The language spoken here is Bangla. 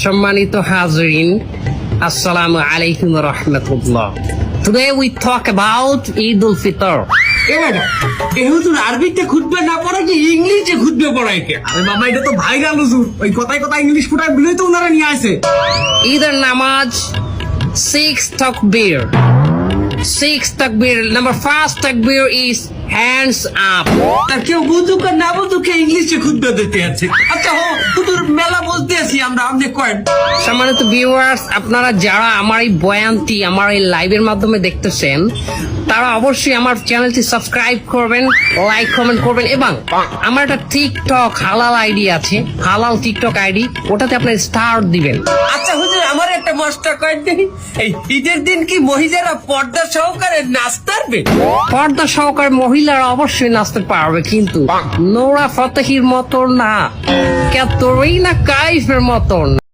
সম্মানিত হাজরিন, আসসালামু আলাইকুম রহমতুল্লাহ। Today we talk about Eid al-Fitr. হুজুর আরবিতে খুতবা না পড়া কি ইংলিশে খুতবা পড়ায় কে? আরে বাবা এটা তো ভাইরাল হুজুর, ওই কথায় কথায় ইংলিশ ফুটায় বলেই তো ওনারা নিয়ে আসে। ঈদের নামাজ 6 takbir. 6 takbir. Number first takbir is hands up. আর কেউ বুঝুক আর না বুঝুক ইংলিশে খুতবা দিতে আছে। আচ্ছা হুজুর মেলা বলতে আছি আমরা, আপনি কয়েন। সম্মানিত ভিউয়ার্স, আপনারা যারা আমার এই বয়ানটি আমার এই লাইভের মাধ্যমে দেখতেছেন, তারা অবশ্যই আমার চ্যানেলটি সাবস্ক্রাইব করবেন, লাইক কমেন্ট করবেন এবং আমার একটা টিকটক হালাল আইডি আছে, হালাল টিকটক আইডি, ওটাতে আপনার স্টার দিবেন। আচ্ছা হুজুর আমার একটা মশটা কয়েন দেখি, এই ঈদের দিন কি মহিলারা পর্দা সহকারে নাচতে পারবে? পর্দা সহকারে মহিলারা অবশ্যই নাচতে পারবে, কিন্তু নোরা ফতেহির মতো না, ক্যাতরিনা কাইফের মতন।